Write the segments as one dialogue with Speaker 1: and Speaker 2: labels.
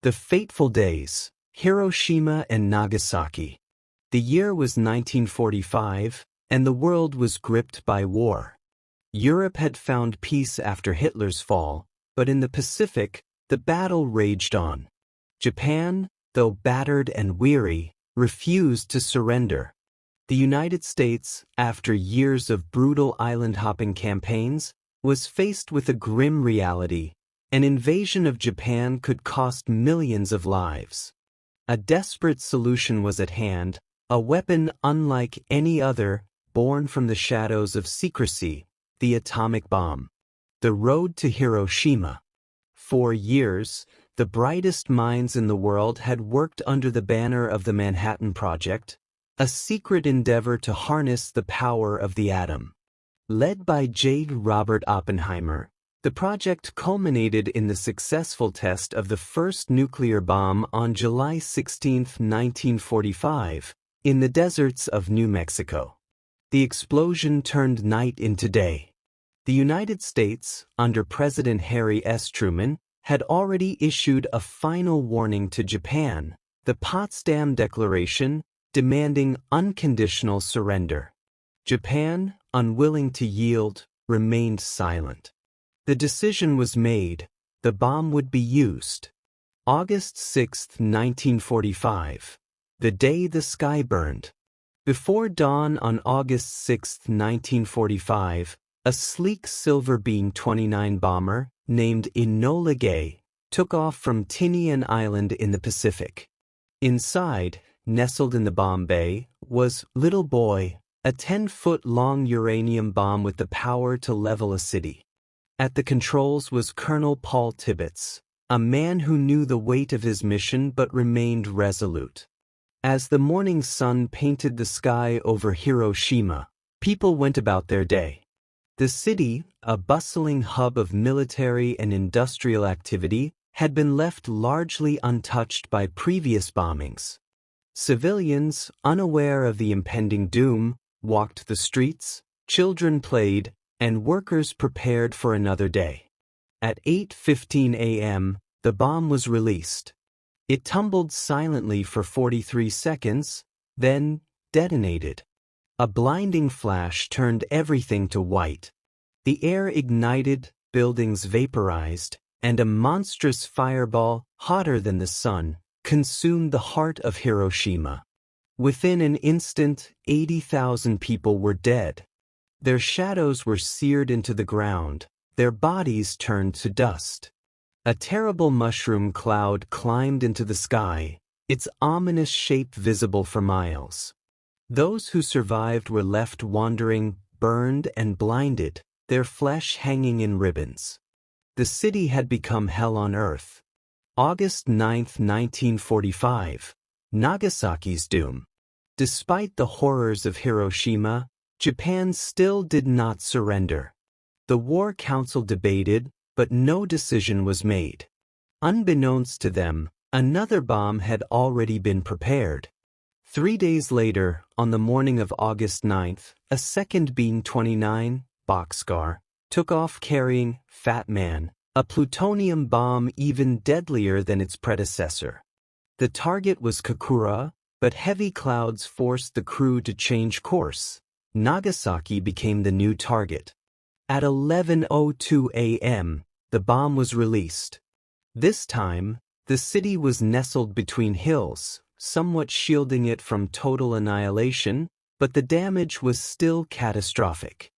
Speaker 1: The fateful days, Hiroshima and Nagasaki. The year was 1945, and the world was gripped by war. Europe had found peace after Hitler's fall, but in the Pacific, the battle raged on. Japan, though battered and weary, refused to surrender. The United States, after years of brutal island-hopping campaigns, was faced with a grim reality. An invasion of Japan could cost millions of lives. A desperate solution was at hand, a weapon unlike any other, born from the shadows of secrecy, the atomic bomb. The road to Hiroshima. For years, the brightest minds in the world had worked under the banner of the Manhattan Project, a secret endeavor to harness the power of the atom. Led by J. Robert Oppenheimer, the project culminated in the successful test of the first nuclear bomb on July 16, 1945, in the deserts of New Mexico. The explosion turned night into day. The United States, under President Harry S. Truman, had already issued a final warning to Japan, the Potsdam Declaration, demanding unconditional surrender. Japan, unwilling to yield, remained silent. The decision was made. The bomb would be used. August 6, 1945. The day the sky burned. Before dawn on August 6, 1945, a sleek silver B-29 bomber, named Enola Gay, took off from Tinian Island in the Pacific. Inside, nestled in the bomb bay, was Little Boy, a 10-foot-long uranium bomb with the power to level a city. At the controls was Colonel Paul Tibbets, a man who knew the weight of his mission but remained resolute. As the morning sun painted the sky over Hiroshima, people went about their day. The city, a bustling hub of military and industrial activity, had been left largely untouched by previous bombings. Civilians, unaware of the impending doom, walked the streets, children played, and workers prepared for another day. At 8:15 a.m., the bomb was released. It tumbled silently for 43 seconds, then detonated. A blinding flash turned everything to white. The air ignited, buildings vaporized, and a monstrous fireball, hotter than the sun, consumed the heart of Hiroshima. Within an instant, 80,000 people were dead. Their shadows were seared into the ground, their bodies turned to dust. A terrible mushroom cloud climbed into the sky, its ominous shape visible for miles. Those who survived were left wandering, burned and blinded, their flesh hanging in ribbons. The city had become hell on earth. August 9, 1945. Nagasaki's doom. Despite the horrors of Hiroshima, Japan still did not surrender. The War Council debated, but no decision was made. Unbeknownst to them, another bomb had already been prepared. 3 days later, on the morning of August 9th, a second B-29, Boxcar, took off carrying Fat Man, a plutonium bomb even deadlier than its predecessor. The target was Kokura, but heavy clouds forced the crew to change course. Nagasaki became the new target. At 11:02 a.m., the bomb was released. This time, the city was nestled between hills, somewhat shielding it from total annihilation, but the damage was still catastrophic.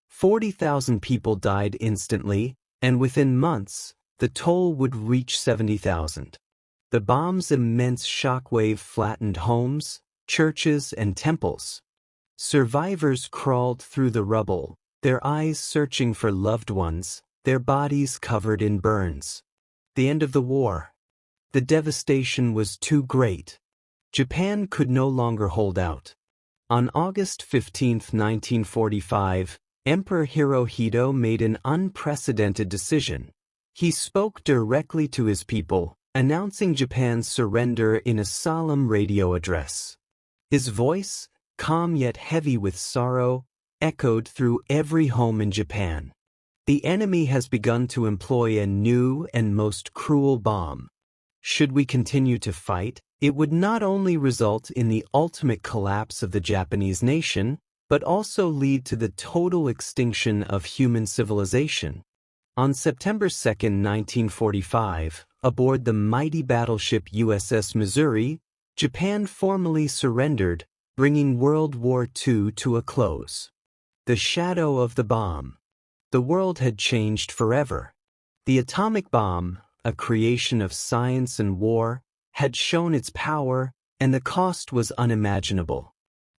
Speaker 1: 40,000 people died instantly, and within months, the toll would reach 70,000. The bomb's immense shockwave flattened homes, churches, and temples. Survivors crawled through the rubble, their eyes searching for loved ones, their bodies covered in burns. The end of the war. The devastation was too great. Japan could no longer hold out. On August 15, 1945, Emperor Hirohito made an unprecedented decision. He spoke directly to his people, announcing Japan's surrender in a solemn radio address. His voice, calm yet heavy with sorrow, echoed through every home in Japan. The enemy has begun to employ a new and most cruel bomb. Should we continue to fight, it would not only result in the ultimate collapse of the Japanese nation, but also lead to the total extinction of human civilization. On September 2, 1945, aboard the mighty battleship USS Missouri, Japan formally surrendered, bringing World War II to a close. The shadow of the bomb. The world had changed forever. The atomic bomb, a creation of science and war, had shown its power, and the cost was unimaginable.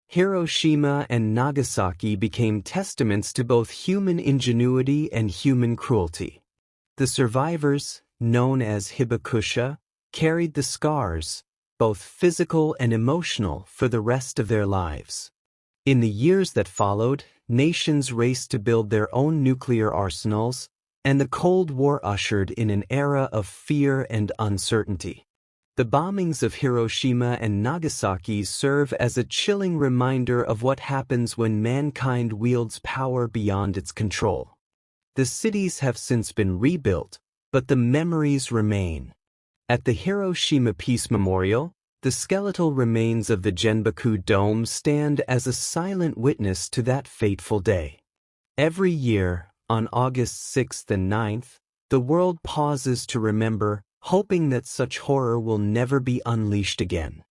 Speaker 1: Hiroshima and Nagasaki became testaments to both human ingenuity and human cruelty. The survivors, known as hibakusha, carried the scars, both physical and emotional, for the rest of their lives. In the years that followed, nations raced to build their own nuclear arsenals, and the Cold War ushered in an era of fear and uncertainty. The bombings of Hiroshima and Nagasaki serve as a chilling reminder of what happens when mankind wields power beyond its control. The cities have since been rebuilt, but the memories remain. At the Hiroshima Peace Memorial, the skeletal remains of the Genbaku Dome stand as a silent witness to that fateful day. Every year, on August 6th and 9th, the world pauses to remember, hoping that such horror will never be unleashed again.